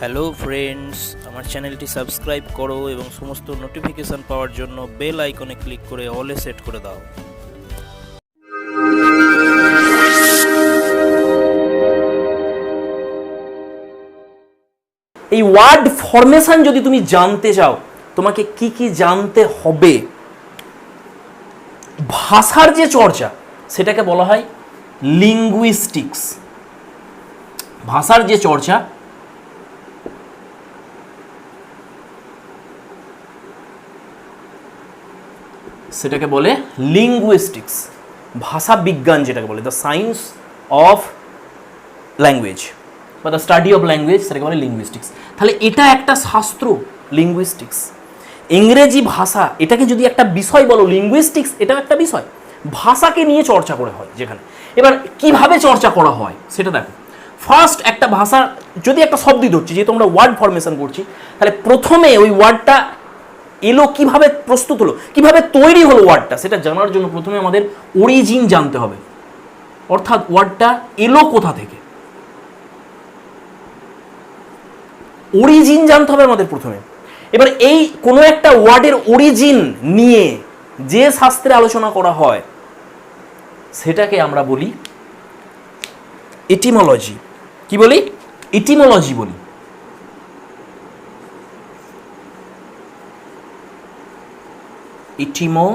Hello friends, আমার চ্যানেলটি subscribe করো এবং সমস্ত নোটিফিকেশন পাওয়ার জন্য বেল আইকনে ক্লিক করে অলে সেট করে দাও। এই ওয়ার্ড ফরমেশন যদি তুমি জানতে চাও, তোমাকে কি কি জানতে হবে? ভাষার যে চর্চা সেটাকে বলা হয় লিঙ্গুইস্টিক্স। ভাষার যে চর্চা সেটাকে বলে লিঙ্গুইস্টিক্স। ভাষা বিজ্ঞান যেটাকে বলে, দ্য সায়েন্স অফ ল্যাঙ্গুয়েজ বা দ্য স্টাডি অফ ল্যাঙ্গুয়েজ, সেটাকে বলে লিঙ্গুইস্টিক্স। তাহলে এটা একটা শাস্ত্র, লিঙ্গুইস্টিক্স। ইংরেজি ভাষা, এটাকে যদি একটা বিষয় বলো, লিঙ্গুইস্টিক্স এটাও একটা বিষয়। ভাষাকে নিয়ে চর্চা করা হয় যেখানে। এবার কিভাবে চর্চা করা হয় সেটা দেখো। ফার্স্ট, একটা ভাষা যদি একটা শব্দ ধরছি, যেহেতু আমরা ওয়ার্ড ফরমেশন করছি, তাহলে প্রথমে ওই ওয়ার্ডটা এলো কিভাবে, প্রস্তুত হলো কিভাবে, তৈরি হলো ওয়ার্ডটা, সেটা জানার জন্য প্রথমে আমাদের অরিজিন জানতে হবে। অর্থাৎ ওয়ার্ডটা এলো কোথা থেকে, অরিজিন জানতে হবে আমাদের প্রথমে। এবার এই কোনো একটা ওয়ার্ডের অরিজিন নিয়ে যে শাস্ত্রে আলোচনা করা হয় সেটাকে আমরা বলি এটিমোলজি। কি বলি? এটিমোলজি বলি। এটিমোলজি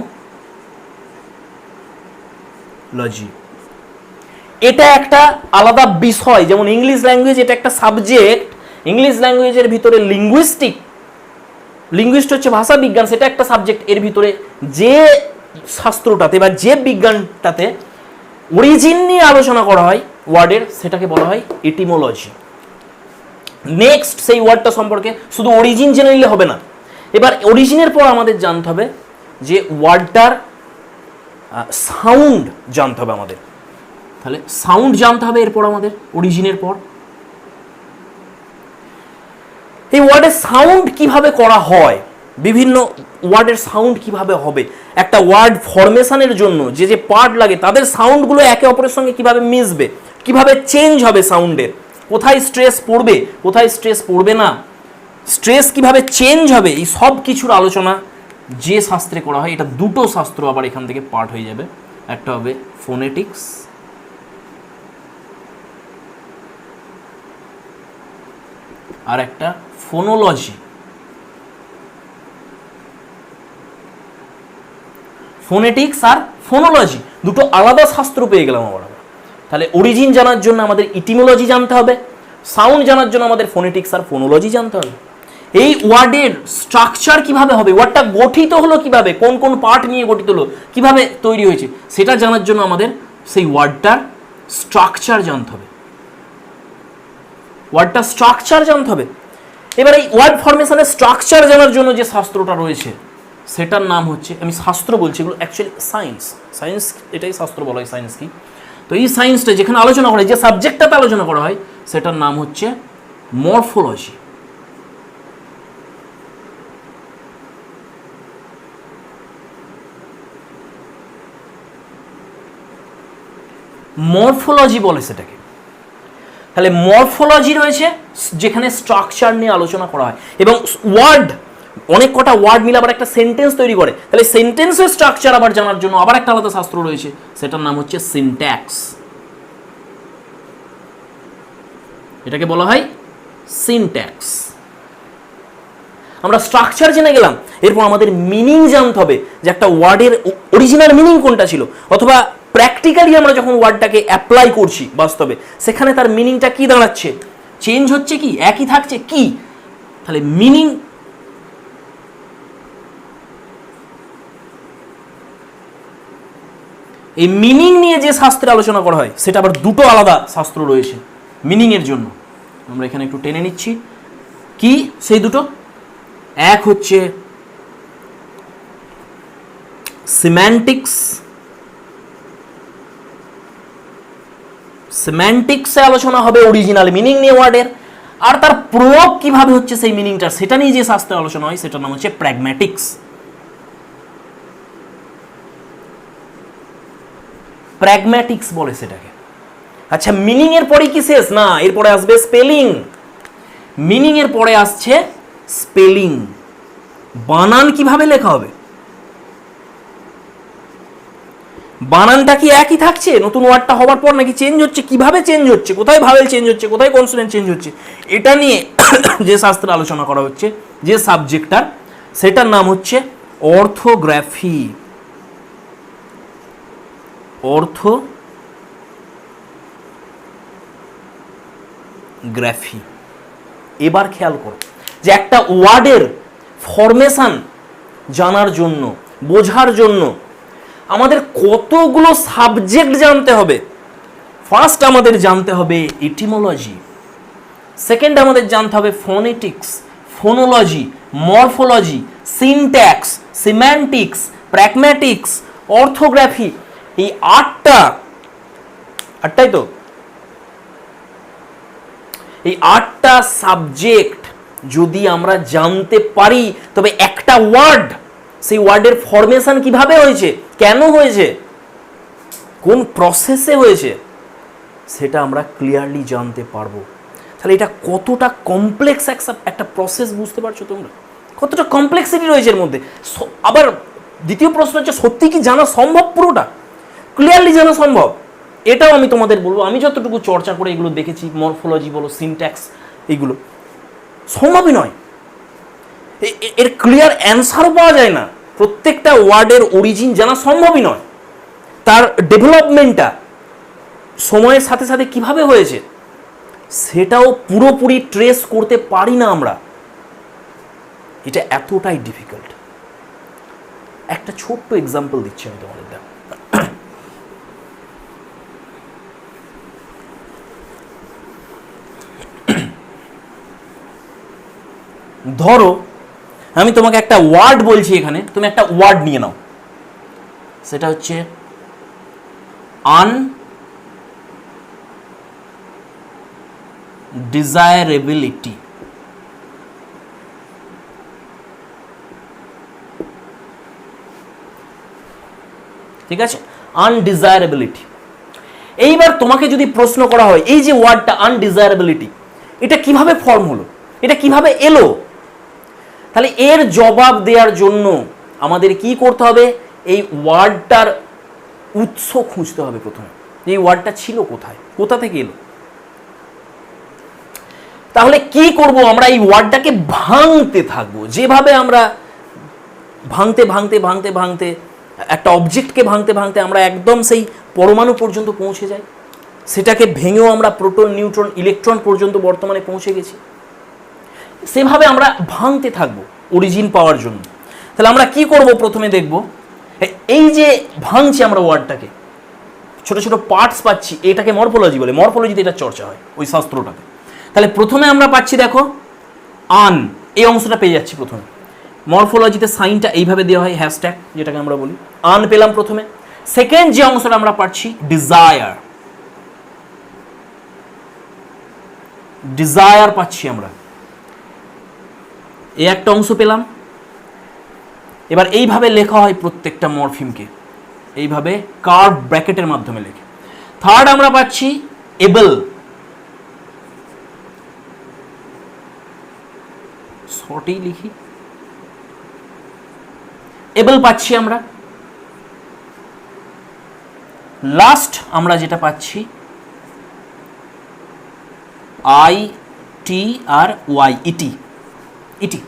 এটা একটা আলাদা বিষয়। যেমন ইংলিশ ল্যাঙ্গুয়েজ এটা একটা সাবজেক্ট, ইংলিশ ল্যাঙ্গুয়েজের ভিতরে লিঙ্গুইস্ট হচ্ছে ভাষা বিজ্ঞান, সেটা একটা সাবজেক্ট। এর ভিতরে যে শাস্ত্রটাতে বা যে বিজ্ঞানটাতে অরিজিন নিয়ে আলোচনা করা হয় ওয়ার্ডের, সেটাকে বলা হয় এটিমোলজি। নেক্সট, সেই ওয়ার্ডটা সম্পর্কে শুধু অরিজিন জেনে নিলে হবে না। এবার অরিজিনের পর আমাদের জানতে হবে যে ওয়ার্ডটার সাউন্ড জানতে হবে আমাদের। তাহলে সাউন্ড জানতে হবে এরপর আমাদের, অরিজিনের পর। এই ওয়ার্ডের সাউন্ড কিভাবে করা হয়, বিভিন্ন ওয়ার্ডের সাউন্ড কিভাবে হবে, একটা ওয়ার্ড ফরমেশনের জন্য যে যে পার্ট লাগে তাদের সাউন্ডগুলো একে অপরের সঙ্গে কিভাবে মিশবে, কিভাবে চেঞ্জ হবে সাউন্ডের, কোথায় স্ট্রেস পড়বে কোথায় স্ট্রেস পড়বে না, স্ট্রেস কিভাবে চেঞ্জ হবে, এই সব কিছুর আলোচনা যে শাস্ত্রে করা হয়। এটা দুটো শাস্ত্র আবার এখান থেকে পার্ট হয়ে যাবে। একটা হবে ফোনেটিক্স, আর একটা ফোনোলজি। ফোনেটিক্স আর ফোনোলজি দুটো আলাদা শাস্ত্র পেয়ে গেলাম আমরা। তাহলে অরিজিন জানার জন্য আমাদের ইটিমোলজি জানতে হবে, সাউন্ড জানার জন্য আমাদের ফোনেটিক্স আর ফোনোলজি জানতে হবে। এই ওয়ার্ডের স্ট্রাকচার কিভাবে হবে, ওয়ার্ডটা গঠিত হলো কিভাবে, কোন কোন পার্ট নিয়ে গঠিত হলো, কিভাবে তৈরি হয়েছে, সেটা জানার জন্য আমাদের সেই ওয়ার্ডটার স্ট্রাকচার জানতে হবে। ওয়ার্ডটা স্ট্রাকচার জানতে হবে। এবার এই ওয়ার্ড ফরমেশনের স্ট্রাকচার জানার জন্য যে শাস্ত্রটা রয়েছে সেটার নাম হচ্ছে, আমি শাস্ত্র বলছি, এগুলো অ্যাকচুয়ালি সায়েন্স, এটাই শাস্ত্র বলা হয়। সায়েন্স কি? তো এই সায়েন্সটা যেখানে আলোচনা করা হয়, যে সাবজেক্টটাতে আলোচনা করা হয়, সেটার নাম হচ্ছে মরফোলজি। মরফোলজি বলে সেটাকে। তাহলে মরফোলজি রয়েছে যেখানে স্ট্রাকচার নিয়ে আলোচনা করা হয়, এবং ওয়ার্ড, অনেক কটা ওয়ার্ড মিলে আবার একটা সেন্টেন্স তৈরি করে। তাহলে সেন্টেন্সের স্ট্রাকচার আবার জানার জন্য আবার একটা আলাদা শাস্ত্র রয়েছে, সেটার নাম হচ্ছে সিনট্যাক্স। এটাকে বলা হয় সিনট্যাক্স। আমরা স্ট্রাকচার জেনে গেলাম, এরপর আমাদের মিনিং জানতে হবে যে একটা ওয়ার্ডের অরিজিনাল মিনিং কোনটা ছিল, অথবা প্র্যাকটিক্যালি আমরা যখন ওয়ার্ডটাকে অ্যাপ্লাই করছি বাস্তবে, সেখানে তার মিনিংটা কি দাঁড়াচ্ছে, চেঞ্জ হচ্ছে কি, একই থাকছে কি। তাহলে মিনিং, এই মিনিং নিয়ে যে শাস্ত্রে আলোচনা করা হয় সেটা আবার দুটো আলাদা শাস্ত্র রয়েছে মিনিং এর জন্য। আমরা এখানে একটু টেনে নিচ্ছি কি সেই দুটো। এক হচ্ছে সিম্যান্টিক্স, সিম্যান্টিক্সে আলোচনা হবে অরিজিনাল মিনিং নিয়ে ওয়ার্ডের, আর তার প্রয়োগ কিভাবে হচ্ছে সেই মিনিংটা, সেটা নিয়ে যে শাস্ত্রে আলোচনা হয় সেটার নাম হচ্ছে প্র্যাগম্যাটিক্স। প্র্যাগম্যাটিক্স বলে সেটাকে। আচ্ছা, মিনিং এর পরে কি শেষ? না, এরপরে আসবে স্পেলিং। মিনিং এর পরে আসছে স্পেলিং, বানান কিভাবে লেখা হবে। বানানটা কি একই থাকছে নতুন ওয়ার্ডটা হওয়ার পর, নাকি চেঞ্জ হচ্ছে, কিভাবে চেঞ্জ হচ্ছে, কোথায় ভাওয়েল চেঞ্জ হচ্ছে, কোথায় কনসোনেন্ট চেঞ্জ হচ্ছে, এটা নিয়ে যে শাস্ত্রে আলোচনা করা হচ্ছে, যে সাবজেক্টটা, সেটার নাম হচ্ছে অর্থোগ্রাফি। অর্থোগ্রাফি। এবার খেয়াল করো যে একটা ওয়ার্ডের ফরমেশন জানার জন্য, বোঝার জন্য আমাদের কতগুলো সাবজেক্ট জানতে হবে। ফার্স্ট আমাদের জানতে হবে এটিমোলজি, সেকেন্ড আমাদের জানতে হবে phonetics, phonology, morphology, syntax, semantics, pragmatics, orthography. এই আটটাই তো, এই 8টা সাবজেক্ট যদি আমরা জানতে পারি, তবে একটা ওয়ার্ড, সেই ওয়ার্ডের ফরমেশন কিভাবে হয়েছে, কেন হয়েছে, কোন প্রসেসে হয়েছে, সেটা আমরা ক্লিয়ারলি জানতে পারবো। তাহলে এটা কতটা কমপ্লেক্স একটা প্রসেস, বুঝতে পারছো তোমরা কতটা কমপ্লেক্সিটি রয়েছে এর মধ্যে। আবার দ্বিতীয় প্রশ্ন হচ্ছে, সত্যি কি জানা সম্ভব? পুরোটা ক্লিয়ারলি জানা সম্ভব? এটাও আমি তোমাদের বলবো, আমি যতটুকু চর্চা করে এগুলো দেখেছি, মরফোলজি বলো, সিনট্যাক্স, এগুলো সম্ভবই নয়। এর ক্লিয়ার অ্যান্সারও পাওয়া যায় না। প্রত্যেকটা ওয়ার্ডের অরিজিন জানা সম্ভবই নয়। তার ডেভেলপমেন্টটা সময়ের সাথে সাথে কিভাবে হয়েছে, সেটাও পুরোপুরি ট্রেস করতে পারি না আমরা। এটা এতটাই ডিফিকাল্ট। একটা ছোট্ট এক্সাম্পল দিচ্ছি আমি তোমাদের। ধরো আমি তোমাকে একটা ওয়ার্ড বলছি, এখানে তুমি একটা ওয়ার্ড নিয়ে নাও, সেটা হচ্ছে আনডিজায়ারেবিলিটি। ঠিক আছে, আনডিজায়ারেবিলিটি। এইবার তোমাকে যদি প্রশ্ন করা হয়, এই যে ওয়ার্ডটা আনডিজায়ারেবিলিটি, এটা কিভাবে ফর্ম হলো, এটা কিভাবে এলো, তাহলে এর জবাব দেওয়ার জন্য আমাদের কি করতে হবে, এই ওয়ার্ডটার উৎস খুঁজতে হবে প্রথমে। এই ওয়ার্ডটা ছিল কোথায়, কোথা থেকে এলো। তাহলে কি করব, আমরা এই ওয়ার্ডটাকে ভাঙতে থাকবো। যেভাবে আমরা ভাঙতে ভাঙতে ভাঙতে ভাঙতে একটা অবজেক্টকে ভাঙতে ভাঙতে আমরা একদম সেই পরমাণু পর্যন্ত পৌঁছে যাই, সেটাকে ভেঙেও আমরা প্রোটন, নিউট্রন, ইলেকট্রন পর্যন্ত বর্তমানে পৌঁছে গেছি, সেভাবে আমরা ভাঙতে থাকবো অরিজিন পাওয়ার জন্য। তাহলে আমরা কি করব, প্রথমে দেখব এই যে ভাঙছি আমরা ওয়ার্ডটাকে, ছোট ছোট পার্টস পাচ্ছি, এটাকে মরফোলজি বলে। মরফোলজিতে এটা চর্চা হয় ওই শাস্ত্রটাতে। তাহলে প্রথমে আমরা পাচ্ছি, দেখো আন, এই অংশটা পেয়ে যাচ্ছি প্রথমে। মরফোলজিতে সাইনটা এইভাবে দেওয়া হয়, হ্যাশট্যাগ যেটাকে আমরা বলি। আন পেলাম প্রথমে। সেকেন্ড যে অংশটা আমরা পাচ্ছি, ডিজায়ার, ডিজায়ার পাচ্ছি আমরা, এই একটা অংশ পেলাম। এবার এইভাবে লেখা হয় প্রত্যেকটা মরফিমকে, এইভাবে কার্ভ ব্র্যাকেটের মাধ্যমে লেখে। থার্ড আমরা পাচ্ছি এবল, শর্টেই লিখি, এবল পাচ্ছি আমরা। লাস্ট আমরা যেটা পাচ্ছি, আই টি আর ওয়াই, ইটি, ইটি।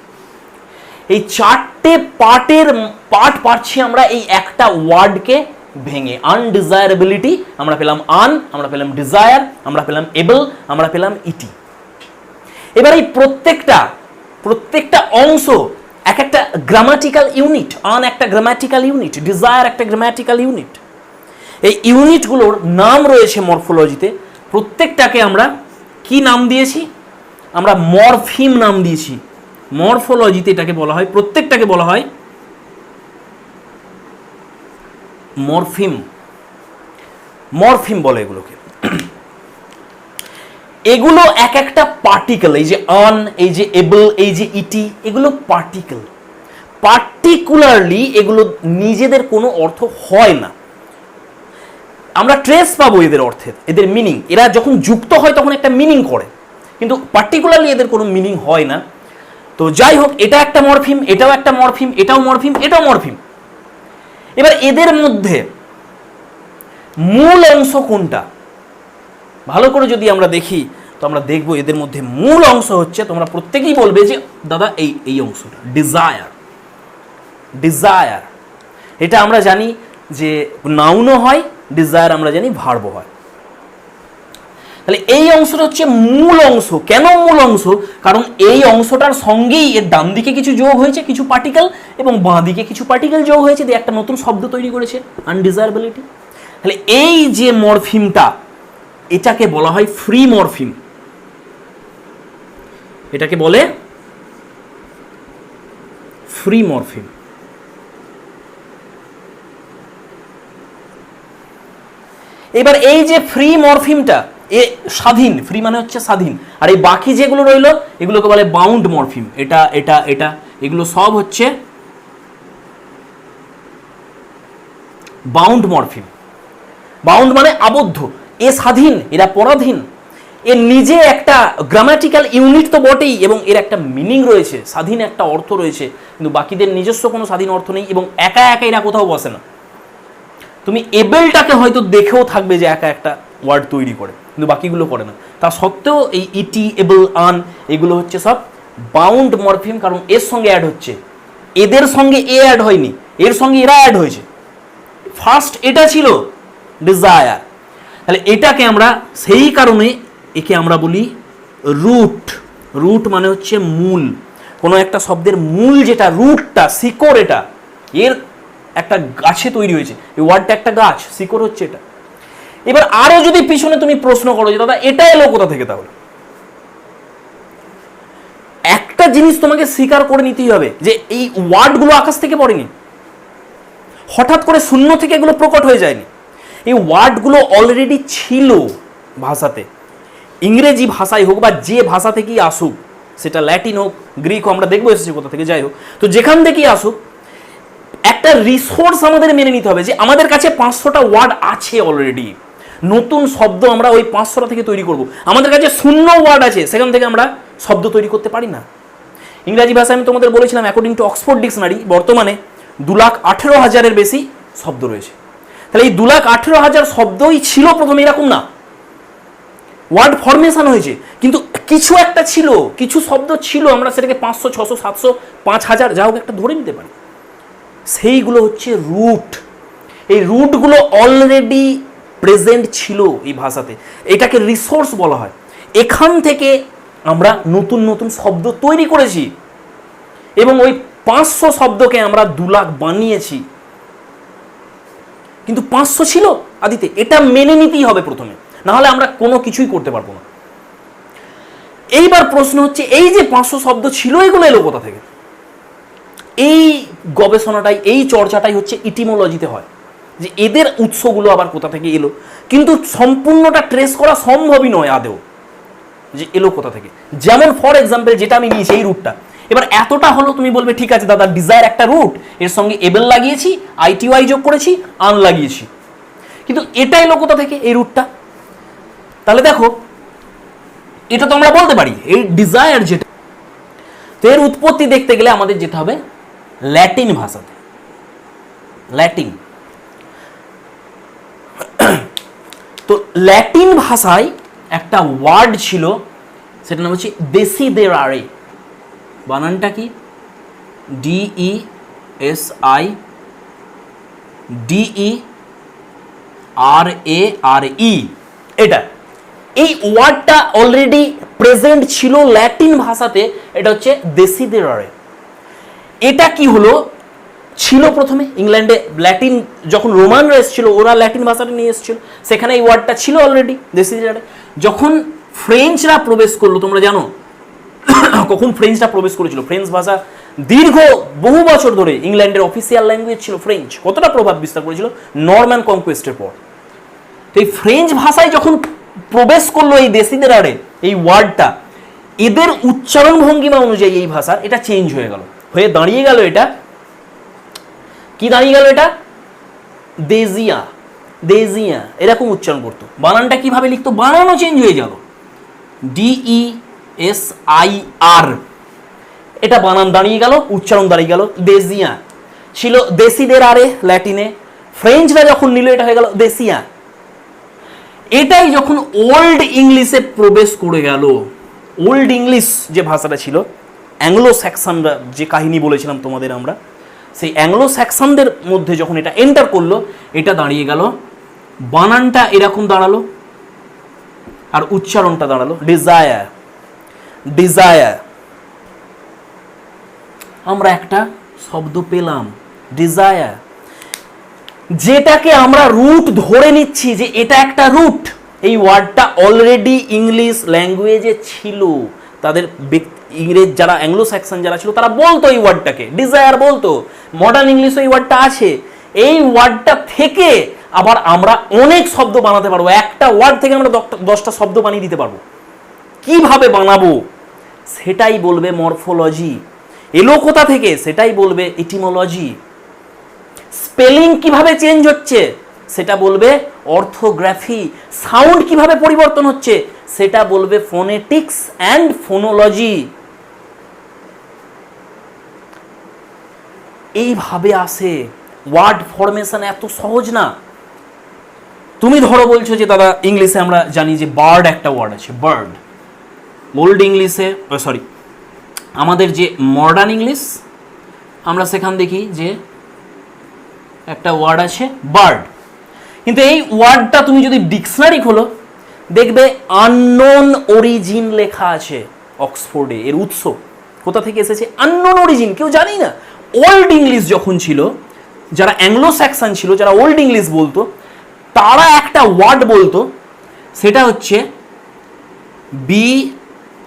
এই চারটে পার্ট পাচ্ছি আমরা এই একটা ওয়ার্ডকে ভেঙে। আনডিজায়ারেবিলিটি আমরা পেলাম আন, আমরা পেলাম ডিজায়ার, আমরা পেলাম এবল, আমরা পেলাম ইটি। এবার এই প্রত্যেকটা অংশ এক একটা গ্রামাটিক্যাল ইউনিট। আন একটা গ্রামাটিক্যাল ইউনিট, ডিজায়ার একটা গ্রামাটিক্যাল ইউনিট। এই ইউনিটগুলোর নাম রয়েছে মরফোলজিতে। প্রত্যেকটাকে আমরা কি নাম দিয়েছি, আমরা মরফিম নাম দিয়েছি। মরফোলজিতে এটাকে বলা হয়, প্রত্যেকটাকে বলা হয় মরফিম। মরফিম বলে এগুলোকে। এগুলো এক একটা পার্টিকেল। এই যে আন, এই যে এবল, এই যে ইটি, এগুলো পার্টিকেল। পার্টিকুলারলি এগুলো নিজেদের কোনো অর্থ হয় না, আমরা ট্রেস পাবো এদের অর্থের, এদের মিনিং। এরা যখন যুক্ত হয় তখন একটা মিনিং করে, কিন্তু পার্টিকুলারলি এদের কোনো মিনিং হয় না। তো যাই হোক, এটা একটা মরফিম, এটাও একটা মরফিম, এটাও মরফিম, এটাও মরফিম। এবার এদের মধ্যে মূল অংশ কোনটা ভালো করে যদি আমরা দেখি, তো আমরা দেখব এদের মধ্যে মূল অংশ হচ্ছে, তোমরা প্রত্যেকেই বলবে যে দাদা এই অংশটা ডিজায়ার। ডিজায়ার এটা আমরা জানি যে নাউনও হয়, ডিজায়ার আমরা জানি ভার্বও হয়। তাহলে এই অংশটা হচ্ছে মূল অংশ। কেন মূল অংশ? কারণ এই অংশটার সঙ্গেই এর ডান দিকে কিছু যোগ হয়েছে, কিছু পার্টিকেল, এবং বাঁ দিকে কিছু পার্টিকেল যোগ হয়েছে, দিয়ে একটা নতুন শব্দ তৈরি করেছে, আনডিজায়ারেবিলিটি। তাহলে এই যে মরফিমটা, এটাকে বলা হয় ফ্রি মরফিম। এটাকে বলে ফ্রি মরফিম। এবার এই যে ফ্রি মরফিমটা, এ স্বাধীন, ফ্রি মানে হচ্ছে স্বাধীন, আর এই বাকি যেগুলো রইল এগুলোকে বলে বাউন্ড মরফিম। এটা এটা এটা এগুলো সব হচ্ছে বাউন্ড মরফিম। বাউন্ড মানে আবদ্ধ, এ স্বাধীন, এরা পরাধীন, এর নিজে একটা গ্রামাটিক্যাল ইউনিট তো বটেই, এবং এর একটা মিনিং রয়েছে, স্বাধীন একটা অর্থ রয়েছে, কিন্তু বাকিদের নিজস্ব কোনো স্বাধীন অর্থ নেই, এবং একা একা এরা কোথাও বসে না। তুমি এবেলটাকে হয়তো দেখেও থাকবে যে একা একটা ওয়ার্ড তৈরি করে, কিন্তু বাকিগুলো করে না। তা সত্ত্বেও এই ইটি, এবল, আন এগুলো হচ্ছে সব বাউন্ড মরফিম, কারণ এর সঙ্গে অ্যাড হচ্ছে, এদের সঙ্গে এ অ্যাড হয়নি, এর সঙ্গে এরা অ্যাড হয়েছে। ফার্স্ট এটা ছিল ডিজায়ার। তাহলে এটাকে আমরা সেই কারণে একে আমরা বলি রুট। রুট মানে হচ্ছে মূল। কোনো একটা শব্দের মূল যেটা, রুটটা, শিকড়, এটা এর একটা গাছে তৈরি হয়েছে, এই ওয়ার্ডটা একটা গাছ, শিকড় হচ্ছে এটা। এবার আরো যদি পিছনে তুমি প্রশ্ন করো যে দাদা এটা এলো কোথা থেকে, তাহলে একটা জিনিস তোমাকে স্বীকার করে নিতেই হবে যে এই ওয়ার্ডগুলো আকাশ থেকে পড়েনি, হঠাৎ করে শূন্য থেকে এগুলো প্রকট হয়ে যায়নি। এই ওয়ার্ডগুলো অলরেডি ছিল ভাষাতে, ইংরেজি ভাষায় হোক বা যে ভাষা থেকেই আসুক, সেটা ল্যাটিন হোক, গ্রিক হোক, আমরা দেখবো এসেছে কোথা থেকে, যাই হোক, তো যেখান থেকেই আসুক, একটা রিসোর্স আমাদের মেনে নিতে হবে যে আমাদের কাছে 500টা ওয়ার্ড আছে অলরেডি। নতুন শব্দ আমরা ওই 500টা থেকে তৈরি করব। আমাদের কাছে শূন্য ওয়ার্ড আছে, সেখান থেকে আমরা শব্দ তৈরি করতে পারি না। ইংরাজি ভাষায় আমি তোমাদের বলেছিলাম, অ্যাকর্ডিং টু অক্সফোর্ড ডিকশনারি বর্তমানে 2,18,000-এর বেশি শব্দ রয়েছে। তাহলে এই 2,18,000 শব্দই ছিল প্রথমে এরকম না, ওয়ার্ড ফরমেশন হয়েছে, কিন্তু কিছু একটা ছিল, কিছু শব্দ ছিল, আমরা সেটাকে 500, 600, 700, 5,000 যা হোক একটা ধরে নিতে পারি। সেইগুলো হচ্ছে রুট। এই রুটগুলো অলরেডি প্রেজেন্ট ছিল এই ভাষাতে, এটাকে রিসোর্স বলা হয়। এখান থেকে আমরা নতুন নতুন শব্দ তৈরি করেছি, এবং ওই 500 শব্দকে আমরা 2 লাখ বানিয়েছি। কিন্তু 500 ছিল আদিতে, এটা মেনে নিতেই হবে প্রথমে, না হলে আমরা কোনো কিছুই করতে পারবো না। এইবার প্রশ্ন হচ্ছে, এই যে 500 শব্দ ছিল, এগুলো এলো কোথা থেকে? এই গবেষণাটাই, এই চর্চাটাই হচ্ছে ইটিমোলজিতে হয়, যে এদের উৎসগুলো আবার কোথা থেকে এলো। কিন্তু সম্পূর্ণটা ট্রেস করা সম্ভবই নয় আদেও, যে এলো কোথা থেকে। যেমন ফর এক্সাম্পল যেটা আমি নিয়েছি, এই রুটটা, এবার এতটা হলো, তুমি বলবে ঠিক আছে দাদা, ডিজায়ার একটা রুট, এর সঙ্গে এবেল লাগিয়েছি, আইটিওয়াই যোগ করেছি, আন লাগিয়েছি, কিন্তু এটা এলো কোথা থেকে এই রুটটা? তাহলে দেখো, এটা তো আমরা বলতে পারি এই ডিজায়ার যেটা, তো এর উৎপত্তি দেখতে গেলে আমাদের যেতে হবে ল্যাটিন ভাষাতে। ল্যাটিন, তো ল্যাটিন ভাষায় একটা ওয়ার্ড ছিল, সেটার নাম হচ্ছে দেসিদেরারে। বানানটা কি? DESIDERARE। এটা, এই ওয়ার্ডটা অলরেডি প্রেজেন্ট ছিল ল্যাটিন ভাষাতে, এটা হচ্ছে দেসিদেরারে। এটা কি হলো, ছিল প্রথমে ইংল্যান্ডে, ল্যাটিন যখন রোমানরা এসেছিল, ওরা ল্যাটিন ভাষাটা নিয়ে এসেছিল, সেখানে এই ওয়ার্ডটা ছিল অলরেডি দেসিদেরারে। যখন ফ্রেঞ্চরা প্রবেশ করলো, তোমরা জানো কখন ফ্রেঞ্চরা প্রবেশ করেছিল? ফ্রেঞ্চ ভাষা দীর্ঘ বহু বছর ধরে ইংল্যান্ডের অফিসিয়াল ল্যাঙ্গুয়েজ ছিল ফ্রেঞ্চ। কতটা প্রভাব বিস্তার করেছিল নরম্যান কনকোয়েস্টের পর। তো এই ফ্রেঞ্চ ভাষায় যখন প্রবেশ করলো এই দেসিদেরারে, এই ওয়ার্ডটা, এদের উচ্চারণ ভঙ্গিমা অনুযায়ী এই ভাষার এটা চেঞ্জ হয়ে গেল, হয়ে দাঁড়িয়ে গেল, এটা কি দাঁড়িয়ে গেল? এটা দেজিয়া, দেজিয়া এরকম উচ্চারণ করতো। বানানটা কিভাবে লিখতো? বানানও চেঞ্জ হয়ে গেল, SIR, এটা বানান দাঁড়িয়ে গেল, উচ্চারণ দাঁড়িয়ে গেল দেসিয়া। ছিল দেশিদের আরে ল্যাটিনে, ফ্রেঞ্চরা যখন নিল এটা হয়ে গেল দেসিয়া। এটাই যখন ওল্ড ইংলিশে প্রবেশ করে গেল, ওল্ড ইংলিশ যে ভাষাটা ছিল, অ্যাংলো স্যাক্সনরা যে কাহিনী বলেছিলাম তোমাদের আমরা, সেই অ্যাংলো স্যাক্সনদের মধ্যে যখন এটা এন্টার করলো, এটা দাঁড়িয়ে গেল, বানানটা এরকম দাঁড়ালো আর উচ্চারণটা দাঁড়ালো ডিজায়ার, ডিজায়ার। আমরা একটা শব্দ পেলাম ডিজায়ার, যেটাকে আমরা রুট ধরে নিচ্ছি যে এটা একটা রুট। এই ওয়ার্ডটা অলরেডি ইংলিশ ল্যাঙ্গুয়েজে ছিল, তাদের ইংরেজ যারা অ্যাংলো স্যাক্সন যারা ছিল তারা বলতো এই ওয়ার্ডটাকে ডিজায়ার বলতো, মডার্ন ইংলিশে এই ওয়ার্ডটা আছে। এই ওয়ার্ডটা থেকে আবার আমরা অনেক শব্দ বানাতে পারবো, একটা ওয়ার্ড থেকে আমরা 10টা শব্দ বানিয়ে দিতে পারবো। কিভাবে বানাবো সেটাই বলবে মরফোলজি, এলো কোথা থেকে সেটাই বলবে এটিমোলজি, স্পেলিং কিভাবে চেঞ্জ হচ্ছে সেটা বলবে অর্থোগ্রাফি, সাউন্ড কিভাবে পরিবর্তন হচ্ছে সেটা বলবে ফোনেটিক্স অ্যান্ড ফোনোলজি। এইভাবে আসে ওয়ার্ড ফরমেশন, এত সহজ না। তুমি ধরো বলছো যে দাদা ইংলিশে আমরা জানি যে বার্ড একটা ওয়ার্ড আছে, বার্ড। ওল্ড ইংলিশে সরি আমাদের যে মডার্ন ইংলিশ আমরা সেখান দেখি যে একটা ওয়ার্ড আছে বার্ড, কিন্তু এই ওয়ার্ডটা তুমি যদি ডিকশনারি খোলো দেখবে আননোন অরিজিন লেখা আছে অক্সফোর্ডে। এর উৎস কোথা থেকে এসেছে? আননোন অরিজিন, কেউ জানি না। ওল্ড ইংলিশ যখন ছিল, যারা অ্যাংলো স্যাক্সন ছিল, যারা ওল্ড ইংলিশ বলতো, তারা একটা ওয়ার্ড বলতো, সেটা হচ্ছে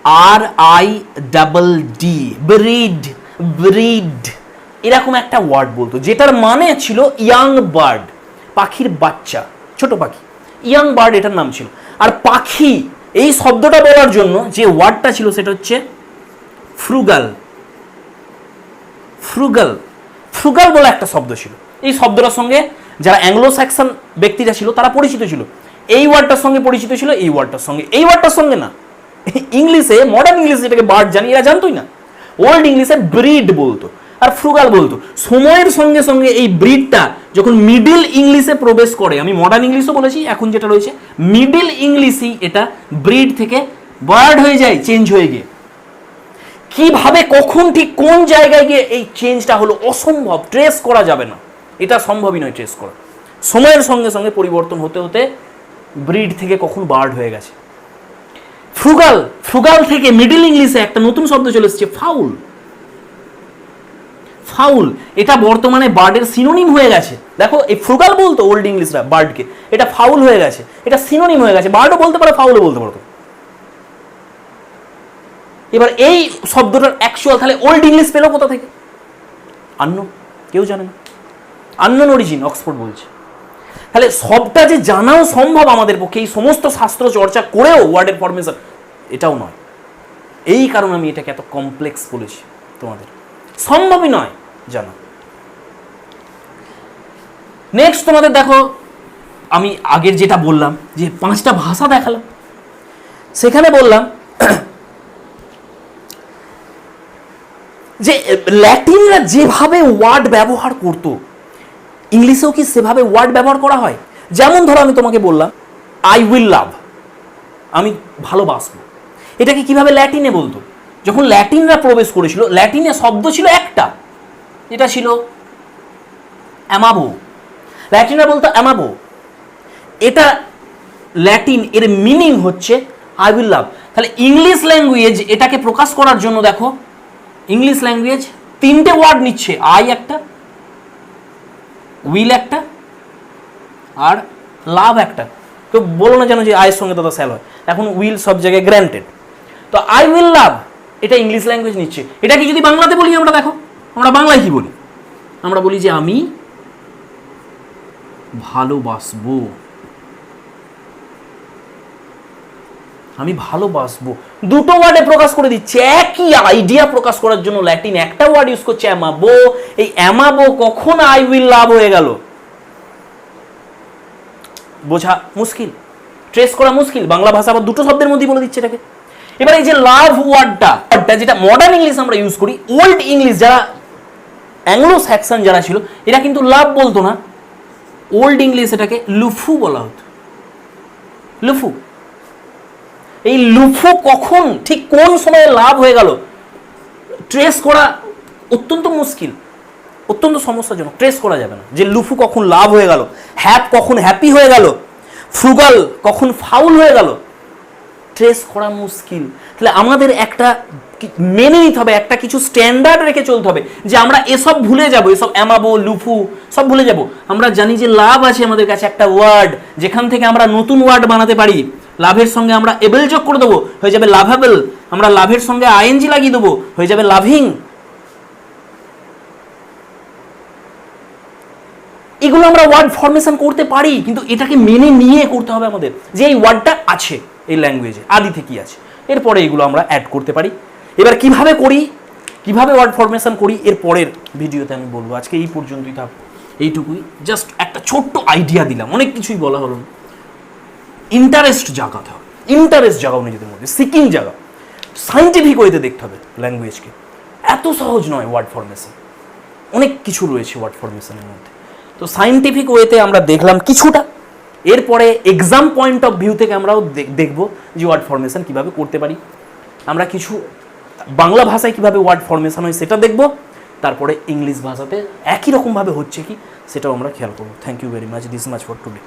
BRID, ব্রিড, ব্রিড, এরকম একটা ওয়ার্ড বলতো, যেটার মানে ছিল ইয়াং বার্ড, পাখির বাচ্চা, ছোট পাখি, ইয়াং বার্ড এটার নাম ছিল। আর পাখি এই শব্দটা বলার জন্য যে ওয়ার্ডটা ছিল সেটা হচ্ছে ফ্রুগাল, ফ্রুগাল, ফ্রুগাল বলে একটা শব্দ ছিল। এই শব্দটার সঙ্গে যারা অ্যাংলো স্যাক্সন ব্যক্তিরা ছিল তারা পরিচিত ছিল, এই ওয়ার্ডটার সঙ্গে পরিচিত ছিল, এই ওয়ার্ডটার সঙ্গে, এই ওয়ার্ডটার সঙ্গে না। ইংলিশে মডার্ন ইংলিশে যেটাকে বার্ড জানি এরা জানতোই না, ওল্ড ইংলিশে ব্রিড বলতো আর ফ্রুগাল বলতো। সময়ের সঙ্গে সঙ্গে এই ব্রিডটা যখন মিডল ইংলিশে প্রবেশ করে, আমি মডার্ন ইংলিশও বলেছি, এখন যেটা রয়েছে মিডল ইংলিশই এটা ব্রিড থেকে বার্ড হয়ে যায়, চেঞ্জ হয়ে গিয়ে। কিভাবে কখন ঠিক কোন জায়গায় গিয়ে এই চেঞ্জটা হলো অসম্ভব, ট্রেস করা যাবে না, এটা সম্ভবই নয় ট্রেস করা। সময়ের সঙ্গে সঙ্গে পরিবর্তন হতে হতে ব্রিড থেকে কখন বার্ড হয়ে গেছে। ফ্রুগাল, ফ্রুগাল থেকে মিডল ইংলিশে একটা নতুন শব্দ চলে এসেছে ফাউল, ফাউল, এটা বর্তমানে বার্ডের সিনোনিম হয়ে গেছে। দেখো এই ফ্রুগাল বলতো ওল্ড ইংলিশরা বার্ডকে, এটা ফাউল হয়ে গেছে, এটা সিনোনিম হয়ে গেছে, বার্ডও বলতে পারো ফাউলও বলতে পারো। এবার এই শব্দটার অ্যাকচুয়াল তাহলে ওল্ড ইংলিশ পেলো কোথা থেকে? আননোন, কেউ জানে না, আননোন অরিজিন অক্সফোর্ড বলছে। তাহলে সবটা যে জানাও সম্ভব আমাদের পক্ষে, এই সমস্ত শাস্ত্র চর্চা করেও ওয়ার্ডের ফরমেশন এটাও নয়। এই কারণে আমি এটাকে এত কমপ্লেক্স বলেছি, তোমাদের সম্ভবই নয় জানা। নেক্সট তোমাদের দেখো, আমি আগের যেটা বললাম যে 5টা ভাষা দেখালাম, সেখানে বললাম যে ল্যাটিনরা যেভাবে ওয়ার্ড ব্যবহার করতো ইংলিশেও কি সেভাবে ওয়ার্ড ব্যবহার করা হয়? যেমন ধরো আমি তোমাকে বললাম আই উইল লাভ, আমি ভালোবাসবো, এটাকে কিভাবে ল্যাটিনে বলতো? যখন ল্যাটিনরা প্রবেশ করেছিল, ল্যাটিনে শব্দ ছিল একটা, এটা ছিল অ্যামাবো, ল্যাটিনরা বলতো অ্যামাবো, এটা ল্যাটিন, এর মিনিং হচ্ছে আই উইল লাভ। তাহলে ইংলিশ ল্যাঙ্গুয়েজ এটাকে প্রকাশ করার জন্য দেখো, ইংলিশ ল্যাঙ্গুয়েজ 3টে ওয়ার্ড নিচ্ছে, আই একটা, উইল একটা, আর লাভ একটা। কেউ বলো না যেন যে আয়ের সঙ্গে দাদা স্যাল হয়, এখন উইল সব জায়গায় গ্র্যান্টেড। তো আই উইল লাভ এটা ইংলিশ ল্যাঙ্গুয়েজ নিচ্ছে। এটা কি যদি বাংলাতে বলি আমরা, দেখো আমরা বাংলায় কি বলি? আমরা বলি যে আমি ভালোবাসবো, আমি ভালোবাসবো, দুটো ওয়ার্ডে প্রকাশ করে দিচ্ছে, একই আইডিয়া প্রকাশ করার জন্য ল্যাটিন একটা ওয়ার্ড ইউজ করছে অ্যামাবো। এই অ্যামাবো কখন আই উইল লাভ হয়ে গেল বোঝা মুশকিল, ট্রেস করা মুশকিল। বাংলা ভাষা আবার দুটো শব্দের মধ্যেই বলে দিচ্ছে এটাকে। এবার এই যে লাভ ওয়ার্ডটা যেটা মডার্ন ইংলিশ আমরা ইউজ করি, ওল্ড ইংলিশ যারা অ্যাংলো স্যাক্সন যারা ছিল এরা কিন্তু লাভ বলতো না, ওল্ড ইংলিশ এটাকে লুফু বলা হতো। লুফু, এই লুফু কখন ঠিক কোন সময়ে লাভ হয়ে গেল ট্রেস করা অত্যন্ত মুশকিল, অত্যন্ত সমস্যাজনক, ট্রেস করা যাবে না যে লুফু কখন লাভ হয়ে গেল, হ্যাপ কখন হ্যাপি হয়ে গেল, ফ্রুগাল কখন ফাউল হয়ে গেল, ট্রেস করা মুশকিল। তাহলে আমাদের একটা মেনে নিতে হবে, একটা কিছু স্ট্যান্ডার্ড রেখে চলতে হবে যে আমরা এসব ভুলে যাব, এসব অ্যামাবো লুফু সব ভুলে যাব। আমরা জানি যে লাভ আছে আমাদের কাছে একটা ওয়ার্ড, যেখান থেকে আমরা নতুন ওয়ার্ড বানাতে পারি। লাভের সঙ্গে আমরা এবেল যোগ করে দেবো, হয়ে যাবে লাভাবেল। আমরা লাভের সঙ্গে আইএনজি লাগিয়ে দেবো, হয়ে যাবে লাভিং। এগুলো আমরা ওয়ার্ড ফরমেশন করতে পারি, কিন্তু এটাকে মেনে নিয়ে করতে হবে আমাদের যে এই ওয়ার্ডটা আছে এই ল্যাঙ্গুয়েজে, আদি থেকেই আছে, এরপরে এগুলো আমরা অ্যাড করতে পারি। এবার কিভাবে করি, কিভাবে ওয়ার্ড ফরমেশন করি এর পরের ভিডিওতে আমি বলবো। আজকে এই পর্যন্তই থাক, এইটুকুই, জাস্ট একটা ছোট্ট আইডিয়া দিলাম, অনেক কিছুই বলা হলো। ইন্টারেস্ট জাগাতে হবে, ইন্টারেস্ট জাগাও নিজেদের মধ্যে, সিকিং জাগা, সাইন্টিফিক ওয়েতে দেখতে হবে ল্যাঙ্গুয়েজকে। এত সহজ নয় ওয়ার্ড ফরমেশন, অনেক কিছু রয়েছে ওয়ার্ড ফরমেশনের মধ্যে। তো সাইন্টিফিক ওয়েতে আমরা দেখলাম কিছুটা, এরপরে এক্সাম পয়েন্ট অফ ভিউ থেকে আমরাও দেখব যে ওয়ার্ড ফরমেশন কীভাবে করতে পারি। আমরা কিছু বাংলা ভাষায় কীভাবে ওয়ার্ড ফরমেশন হয় সেটা দেখব, তারপরে ইংলিশ ভাষাতে একই রকমভাবে হচ্ছে কি সেটাও আমরা খেয়াল করব। Thank you very much, this much for today.